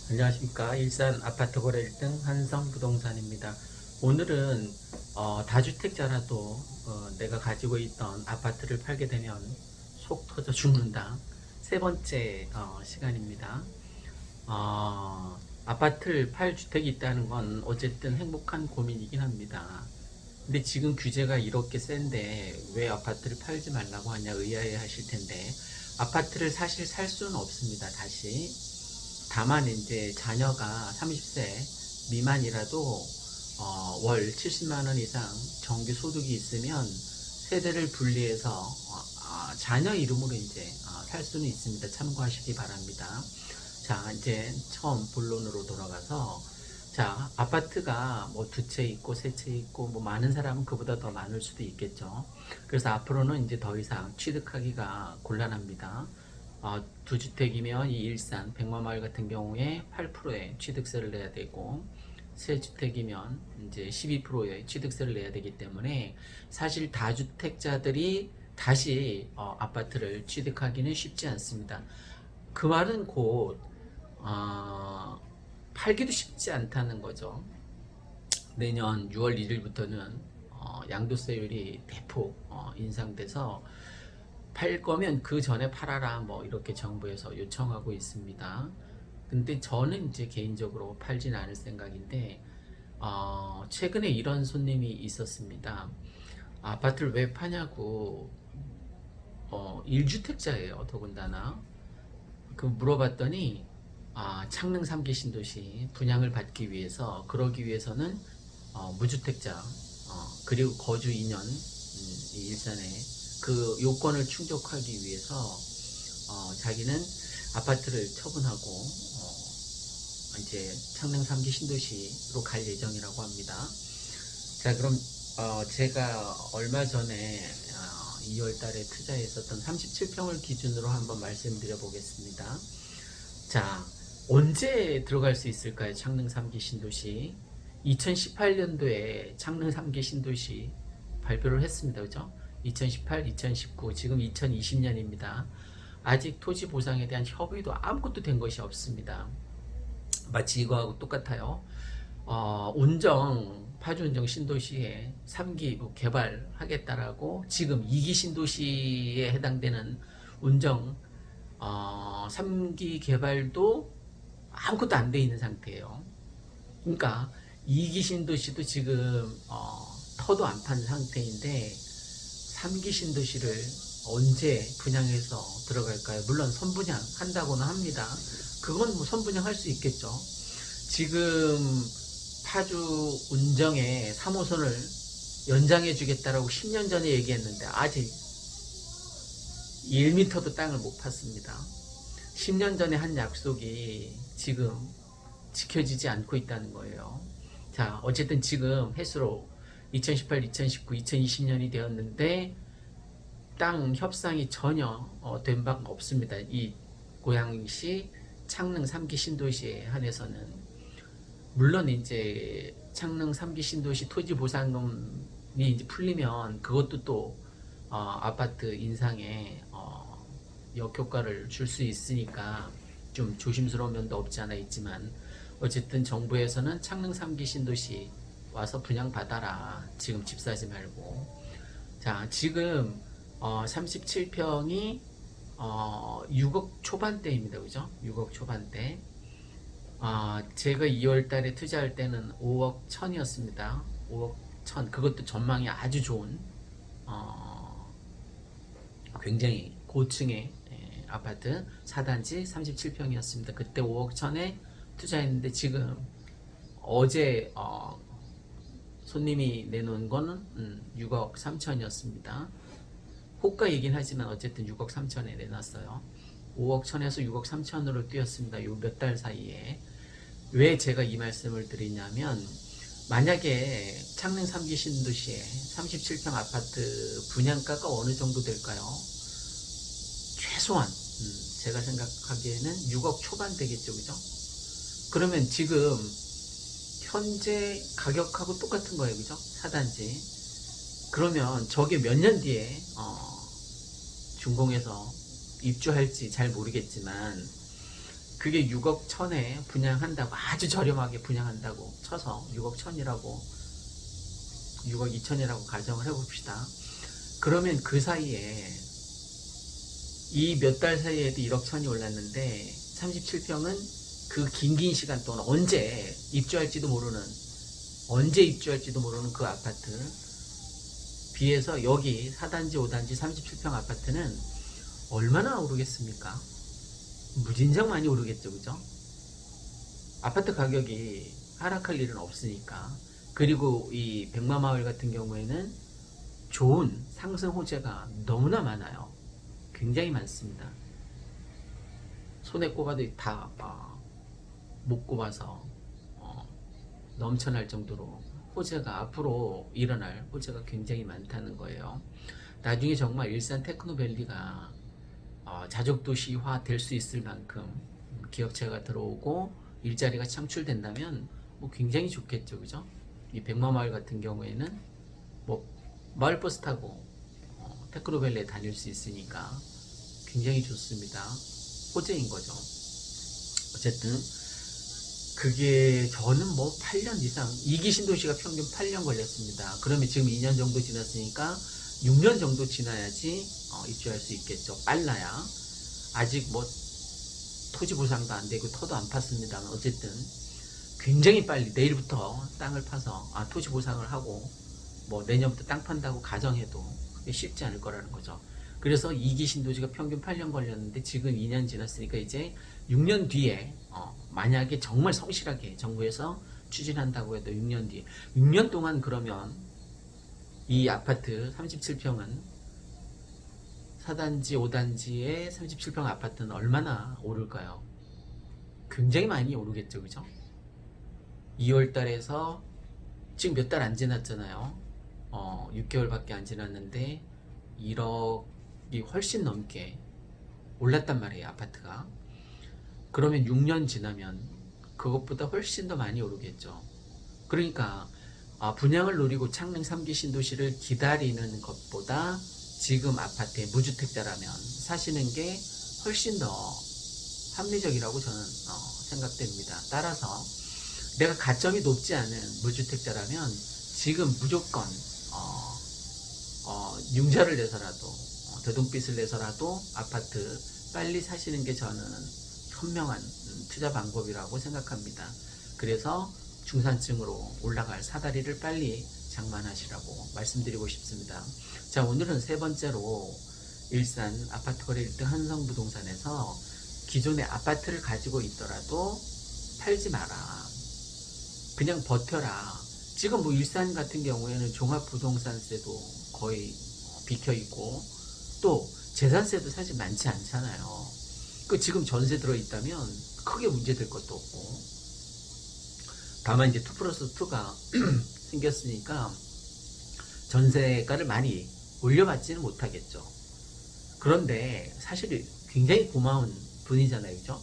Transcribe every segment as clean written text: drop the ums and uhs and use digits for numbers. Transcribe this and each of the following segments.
안녕하십니까. 일산 아파트 거래 1등 한성부동산입니다. 오늘은 다주택자라도 내가 가지고 있던 아파트를 팔게 되면 속 터져 죽는다. 세 번째 시간입니다. 아파트를 팔 주택이 있다는 건 어쨌든 행복한 고민이긴 합니다. 근데 지금 규제가 이렇게 센데 왜 아파트를 팔지 말라고 하냐 의아해 하실 텐데, 아파트를 사실 살 수는 없습니다. 다시. 다만 이제 자녀가 30세 미만이라도 월 70만 원 이상 정기 소득이 있으면 세대를 분리해서 자녀 이름으로 이제 살 수는 있습니다. 참고하시기 바랍니다. 자, 이제 처음 본론으로 돌아가서, 자, 아파트가 뭐 두 채 있고 세 채 있고 뭐 많은 사람은 그보다 더 많을 수도 있겠죠. 그래서 앞으로는 이제 더 이상 취득하기가 곤란합니다. 두 주택이면 이 일산 백마마을 같은 경우에 8%의 취득세를 내야 되고, 세 주택이면 이제 12%의 취득세를 내야 되기 때문에 사실 다주택자들이 다시 아파트를 취득하기는 쉽지 않습니다. 그 말은 곧 팔기도 쉽지 않다는 거죠. 내년 6월 1일부터는 양도세율이 대폭 인상돼서 팔 거면 그 전에 팔아라 뭐 이렇게 정부에서 요청하고 있습니다. 근데 저는 이제 개인적으로 팔진 않을 생각인데, 최근에 이런 손님이 있었습니다. 아파트를 왜 파냐고, 1주택자예요 더군다나. 그 물어봤더니 창릉 3기 신도시 분양을 받기 위해서, 그러기 위해서는 무주택자 그리고 거주 2년 이 일산에 그 요건을 충족하기 위해서 자기는 아파트를 처분하고 이제 창릉 3기 신도시로 갈 예정이라고 합니다. 자, 그럼 제가 얼마 전에 2월 달에 투자했었던 37평을 기준으로 한번 말씀드려 보겠습니다. 자, 언제 들어갈 수 있을까요? 창릉 3기 신도시. 2018년도에 창릉 3기 신도시 발표를 했습니다. 그죠? 2018, 2019, 지금 2020년입니다. 아직 토지 보상에 대한 협의도 아무것도 된 것이 없습니다. 마치 이거하고 똑같아요. 파주 운정 신도시에 3기 개발하겠다라고 지금 2기 신도시에 해당되는 운정 3기 개발도 아무것도 안 돼 있는 상태예요. 그러니까 2기 신도시도 지금 터도 안 판 상태인데 3기 신도시를 언제 분양해서 들어갈까요? 물론 선분양 한다고는 합니다. 그건 뭐 선분양 할 수 있겠죠. 지금 파주 운정에 3호선을 연장해 주겠다라고 10년 전에 얘기했는데 아직 1m도 땅을 못 팠습니다. 10년 전에 한 약속이 지금 지켜지지 않고 있다는 거예요. 자, 어쨌든 지금 해수로 2018, 2019, 2020년이 되었는데 땅 협상이 전혀 된 바가 없습니다. 이 고양시 창릉 3기 신도시에 한해서는. 물론 이제 창릉 3기 신도시 토지 보상금이 이제 풀리면 그것도 또 아파트 인상에 역효과를 줄 수 있으니까 좀 조심스러운 면도 없지 않아 있지만, 어쨌든 정부에서는 창릉 3기 신도시 와서 분양받아라, 지금 집 사지 말고. 자, 지금 37평이 6억 초반대입니다. 그죠? 6억 초반대. 제가 2월 달에 투자할 때는 5억 천이었습니다. 5억 천. 그것도 전망이 아주 좋은 굉장히 고층의 아파트 4단지 37평이었습니다. 그때 5억 천에 투자했는데 지금 어제 손님이 내놓은 거는 6억 3천이었습니다. 호가이긴 하지만 어쨌든 6억 3천에 내놨어요. 5억 천에서 6억 3천으로 뛰었습니다. 요 몇 달 사이에. 왜 제가 이 말씀을 드리냐면, 만약에 창릉 3기 신도시에 37평 아파트 분양가가 어느 정도 될까요? 최소한 제가 생각하기에는 6억 초반 되겠죠. 그죠? 그러면 지금 현재 가격하고 똑같은 거예요. 그죠? 4단지. 그러면 저게 몇 년 뒤에 준공해서 입주할지 잘 모르겠지만, 그게 6억 천에 분양한다고, 아주 저렴하게 분양한다고 쳐서 6억 천이라고, 6억 2천이라고 가정을 해봅시다. 그러면 그 사이에 이 몇 달 사이에도 1억 천이 올랐는데 37평은 그 긴 시간 동안 언제 입주할지도 모르는 그 아파트 비해서 여기 4단지 5단지 37평 아파트는 얼마나 오르겠습니까? 무진장 많이 오르겠죠, 그죠? 아파트 가격이 하락할 일은 없으니까. 그리고 이 백마마을 같은 경우에는 좋은 상승 호재가 너무나 많아요. 굉장히 많습니다. 손에 꼽아도 다 못 꼽아서 넘쳐날 정도로 호재가, 앞으로 일어날 호재가 굉장히 많다는 거예요. 나중에 정말 일산 테크노밸리가 자족도시화 될 수 있을 만큼 기업체가 들어오고 일자리가 창출된다면 뭐 굉장히 좋겠죠, 그죠? 이 백마마을 같은 경우에는 뭐 마을버스 타고 테크노밸리에 다닐 수 있으니까 굉장히 좋습니다. 호재인 거죠. 어쨌든 그게 저는 뭐 8년 이상, 2기 신도시가 평균 8년 걸렸습니다. 그러면 지금 2년 정도 지났으니까 6년 정도 지나야지 입주할 수 있겠죠. 빨라야. 아직 뭐 토지 보상도 안 되고 터도 안 팠습니다만 어쨌든 굉장히 빨리 내일부터 땅을 파서 토지 보상을 하고 뭐 내년부터 땅 판다고 가정해도 쉽지 않을 거라는 거죠. 그래서 2기 신도시가 평균 8년 걸렸는데 지금 2년 지났으니까 이제 6년 뒤에 만약에 정말 성실하게 정부에서 추진한다고 해도 6년 뒤에, 6년 동안 그러면 이 아파트 37평은 4단지 5단지의 37평 아파트는 얼마나 오를까요? 굉장히 많이 오르겠죠, 그죠? 2월 달에서 지금 몇 달 안 지났잖아요. 6개월밖에 안 지났는데 1억이 훨씬 넘게 올랐단 말이에요, 아파트가. 그러면 6년 지나면 그것보다 훨씬 더 많이 오르겠죠. 그러니까 분양을 노리고 창릉 3기 신도시를 기다리는 것보다 지금 아파트에 무주택자라면 사시는 게 훨씬 더 합리적이라고 저는 생각됩니다. 따라서 내가 가점이 높지 않은 무주택자라면 지금 무조건 융자를 내서라도 대동빚을 내서라도 아파트 빨리 사시는 게 저는 현명한 투자 방법이라고 생각합니다. 그래서 중산층으로 올라갈 사다리를 빨리 장만하시라고 말씀드리고 싶습니다. 자, 오늘은 세 번째로 일산 아파트 거래 1등 한성부동산에서 기존의 아파트를 가지고 있더라도 팔지 마라. 그냥 버텨라. 지금 뭐 일산 같은 경우에는 종합부동산세도 거의 비켜 있고 또 재산세도 사실 많지 않잖아요. 그 지금 전세 들어 있다면 크게 문제될 것도 없고, 다만 이제 2+2가 생겼으니까 전세가를 많이 올려받지는 못하겠죠. 그런데 사실 굉장히 고마운 분이잖아요, 그죠?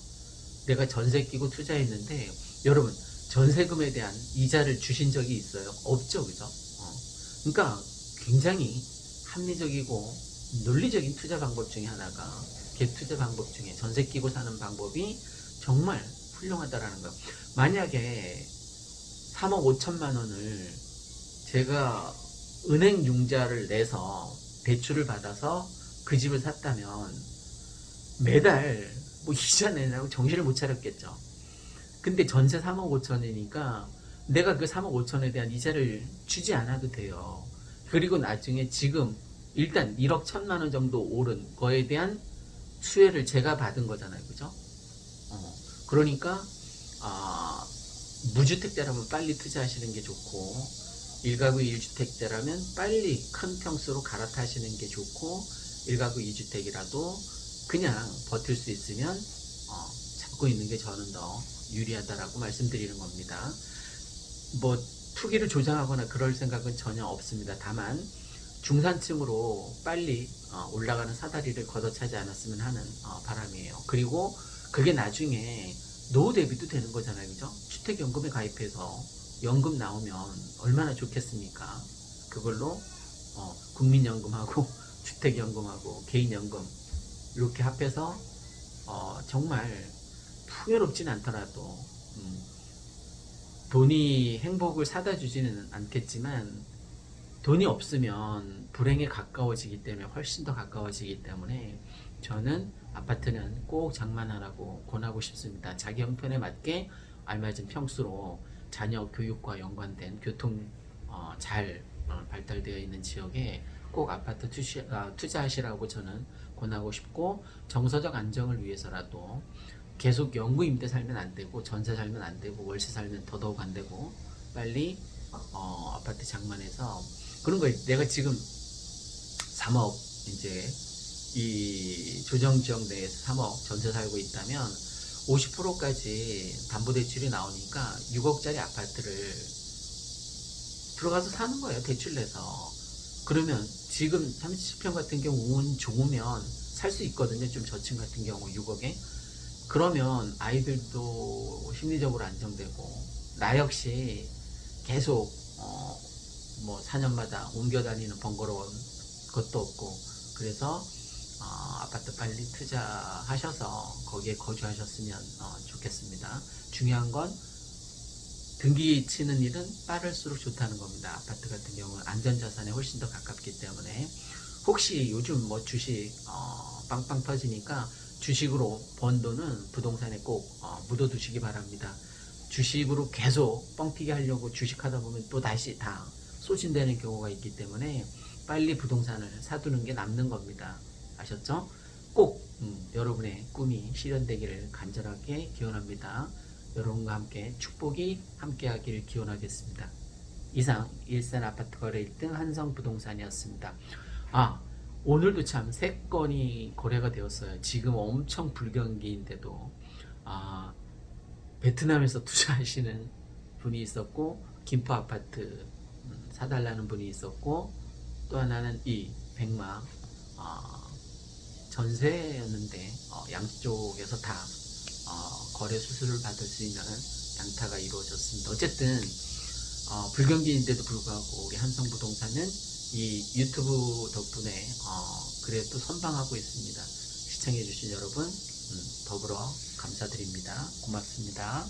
내가 전세 끼고 투자했는데 여러분 전세금에 대한 이자를 주신 적이 있어요? 없죠, 그죠? 그러니까 굉장히 합리적이고 논리적인 투자 방법 중에 하나가, 갭 투자 방법 중에 전세 끼고 사는 방법이 정말 훌륭하다라는 거예요. 만약에 3억 5천만 원을 제가 은행 융자를 내서 대출을 받아서 그 집을 샀다면 매달 뭐 이자 내라고 정신을 못 차렸겠죠. 근데 전세 3억 5천이니까 내가 그 3억 5천에 대한 이자를 주지 않아도 돼요. 그리고 나중에 지금 일단 1억 1천만 원 정도 오른 거에 대한 수혜를 제가 받은 거잖아요, 그죠? 그러니까 무주택자라면 빨리 투자하시는 게 좋고, 1가구 1주택자라면 빨리 큰 평수로 갈아타시는 게 좋고, 1가구 2주택이라도 그냥 버틸 수 있으면 잡고 있는 게 저는 더 유리하다라고 말씀드리는 겁니다. 뭐 투기를 조장하거나 그럴 생각은 전혀 없습니다. 다만 중산층으로 빨리 올라가는 사다리를 걷어차지 않았으면 하는 바람이에요. 그리고 그게 나중에 노후 대비도 되는 거잖아요, 그죠? 주택연금에 가입해서 연금 나오면 얼마나 좋겠습니까? 그걸로 국민연금하고 주택연금하고 개인연금 이렇게 합해서 정말 풍요롭진 않더라도 돈이 행복을 사다 주지는 않겠지만 돈이 없으면 불행에 가까워지기 때문에 훨씬 더 가까워지기 때문에 저는 아파트는 꼭 장만하라고 권하고 싶습니다. 자기 형편에 맞게 알맞은 평수로 자녀 교육과 연관된 교통 잘 발달되어 있는 지역에 꼭 아파트 투자하시라고 저는 권하고 싶고, 정서적 안정을 위해서라도 계속 영구 임대 살면 안 되고 전세 살면 안 되고 월세 살면 더더욱 안 되고 빨리 아파트 장만해서 그런 거. 내가 지금 3억 이제 이 조정지역 내에서 3억 전세 살고 있다면 50%까지 담보대출이 나오니까 6억짜리 아파트를 들어가서 사는 거예요, 대출 내서. 그러면 지금 37평 같은 경우 운 좋으면 살 수 있거든요. 좀 저층 같은 경우 6억에. 그러면 아이들도 심리적으로 안정되고 나 역시 계속 뭐 4년마다 옮겨 다니는 번거로운 것도 없고, 그래서 아파트 빨리 투자하셔서 거기에 거주하셨으면 좋겠습니다. 중요한 건 등기 치는 일은 빠를수록 좋다는 겁니다. 아파트 같은 경우는 안전자산에 훨씬 더 가깝기 때문에. 혹시 요즘 뭐 주식 빵빵 터지니까 주식으로 번 돈은 부동산에 꼭 묻어두시기 바랍니다. 주식으로 계속 뻥튀기 하려고 주식하다 보면 또 다시 다 소진되는 경우가 있기 때문에 빨리 부동산을 사두는 게 남는 겁니다. 아셨죠? 꼭 여러분의 꿈이 실현되기를 간절하게 기원합니다. 여러분과 함께 축복이 함께하기를 기원하겠습니다. 이상 일산 아파트 거래 1등 한성부동산이었습니다. 오늘도 참 3건이 거래가 되었어요. 지금 엄청 불경기인데도 베트남에서 투자하시는 분이 있었고, 김포 아파트 사달라는 분이 있었고, 또 하나는 이 백마 전세였는데 양쪽에서 다 거래 수수료를 받을 수 있는 양타가 이루어졌습니다. 어쨌든 불경기인데도 불구하고 우리 한성부동산은 이 유튜브 덕분에 그래도 선방하고 있습니다. 시청해주신 여러분 더불어 감사드립니다. 고맙습니다.